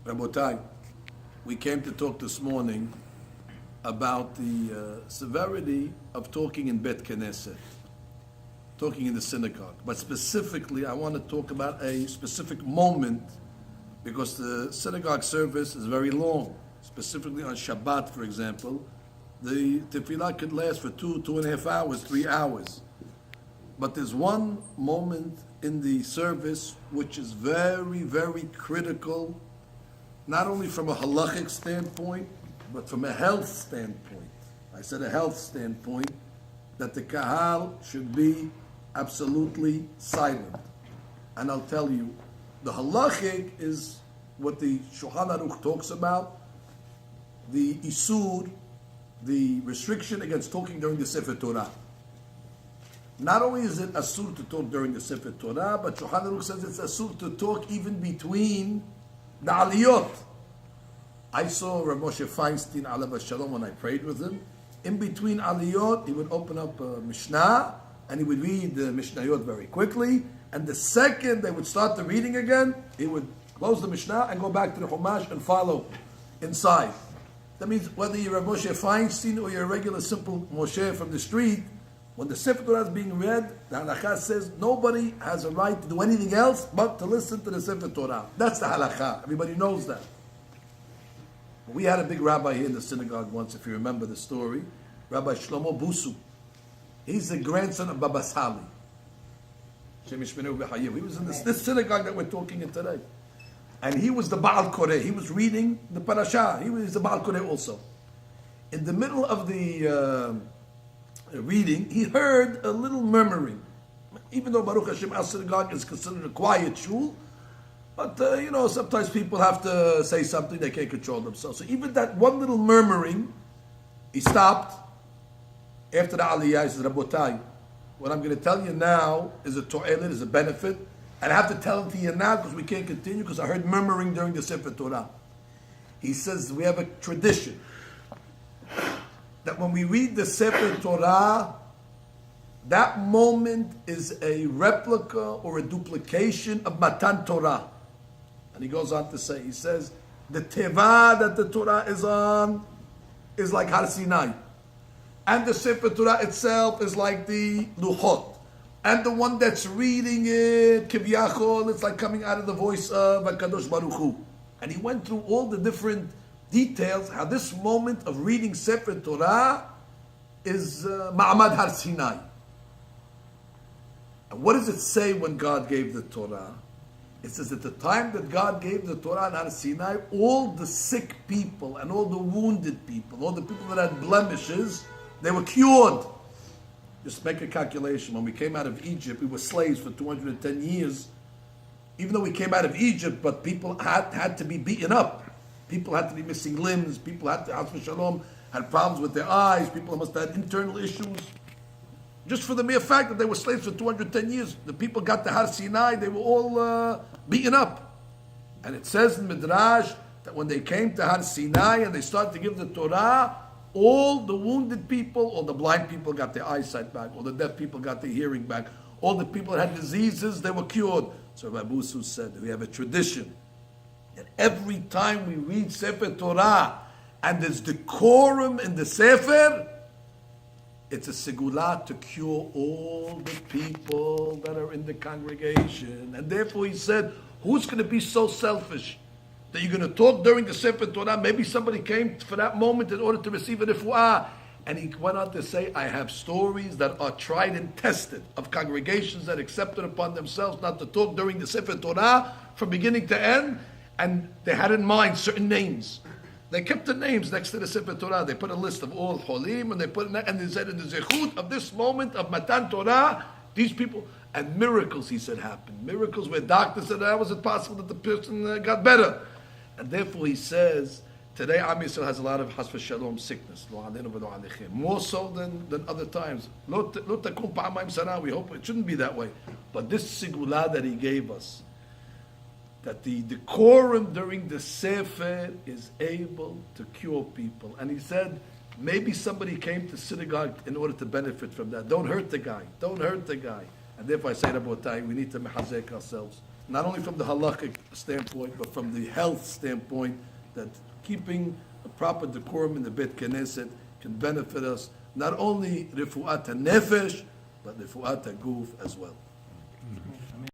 Rabotai, we came to talk this morning about the severity of talking in Bet Knesset, talking in the synagogue. But specifically, I want to talk about a specific moment because the synagogue service is very long. Specifically on Shabbat, for example, the tefillah could last for 2.5 hours, 3 hours. But there's one moment in the service which is very, very critical, not only from a halachic standpoint, but from a health standpoint. I said a health standpoint, that the kahal should be absolutely silent. And I'll tell you, the halachic is what the Shulchan Aruch talks about, the isur, the restriction against talking during the Sefer Torah. Not only is it asur to talk during the Sefer Torah, but Shulchan Aruch says it's asur to talk even between the aliyot. I saw Rabbi Moshe Feinstein, alav shalom, when I prayed with him. In between aliyot, he would open up a Mishnah, and he would read the Mishnayot very quickly, and the second they would start the reading again, he would close the Mishnah and go back to the Chumash and follow inside. That means whether you're a Moshe Feinstein or you're a regular simple Moshe from the street, when the Sefer Torah is being read, the halakha says nobody has a right to do anything else but to listen to the Sefer Torah. That's the halakha. Everybody knows that. We had a big rabbi here in the synagogue once, if you remember the story, Rabbi Shlomo Busu. He's the grandson of Baba Sali. He was in this synagogue that we're talking in today. And he was the Baal Koreh. He was reading the parasha. He was the Baal Koreh also. In the middle of the reading, he heard a little murmuring. Even though Baruch Hashem, our synagogue is considered a quiet shul, but sometimes people have to say something, they can't control themselves. So even that one little murmuring, he stopped. After the aliyah, he says, Rabotai, what I'm going to tell you now is a to'elet, is a benefit, and I have to tell it to you now because we can't continue because I heard murmuring during the Sefer Torah. He says we have a tradition that when we read the Sefer Torah, that moment is a replica or a duplication of Matan Torah. And he goes on to say, he says, the teva that the Torah is on is like Har Sinai. And the Sefer Torah itself is like the Luchot. And the one that's reading it, Kivyachol, it's like coming out of the voice of HaKadosh Baruch Hu. And he went through all the different details, how this moment of reading Sefer Torah is Ma'amad Har Sinai. And what does it say when God gave the Torah? It says at the time that God gave the Torah on Har Sinai, all the sick people and all the wounded people, all the people that had blemishes, they were cured. Just make a calculation. When we came out of Egypt, we were slaves for 210 years. Even though we came out of Egypt, but people had to be beaten up. People had to be missing limbs. People had to, Shalom, had problems with their eyes. People must have had internal issues. Just for the mere fact that they were slaves for 210 years, the people got to Har Sinai, they were all beaten up. And it says in Midrash that when they came to Har Sinai and they started to give the Torah, all the wounded people, all the blind people got their eyesight back, all the deaf people got their hearing back, all the people that had diseases, they were cured. So Rabbi Busu said, we have a tradition that every time we read Sefer Torah and there's decorum in the Sefer, it's a segula to cure all the people that are in the congregation. And therefore he said, who's going to be so selfish that you're going to talk during the Sefer Torah? Maybe somebody came for that moment in order to receive a refuah. And he went on to say, I have stories that are tried and tested of congregations that accepted upon themselves not to talk during the Sefer Torah from beginning to end. And they had in mind certain names. They kept the names next to the Sefer Torah. They put a list of all Cholim, and they put and they said in the Zechut of this moment of Matan Torah, these people, and miracles, he said, happened. Miracles where doctors said, how was it possible that the person got better? And therefore he says, today Am Yisrael has a lot of Has v'Shalom sickness, more so than other times. We hope it shouldn't be that way. But this sigula that he gave us, that the decorum during the Sefer is able to cure people. And he said, maybe somebody came to synagogue in order to benefit from that. Don't hurt the guy. Don't hurt the guy. And therefore I say, Rabotai, we need to mehazek ourselves. not only from the halakhic standpoint, but from the health standpoint, that keeping a proper decorum in the Bet Knesset can benefit us, not only refu'at nefesh, but refu'at guf as well.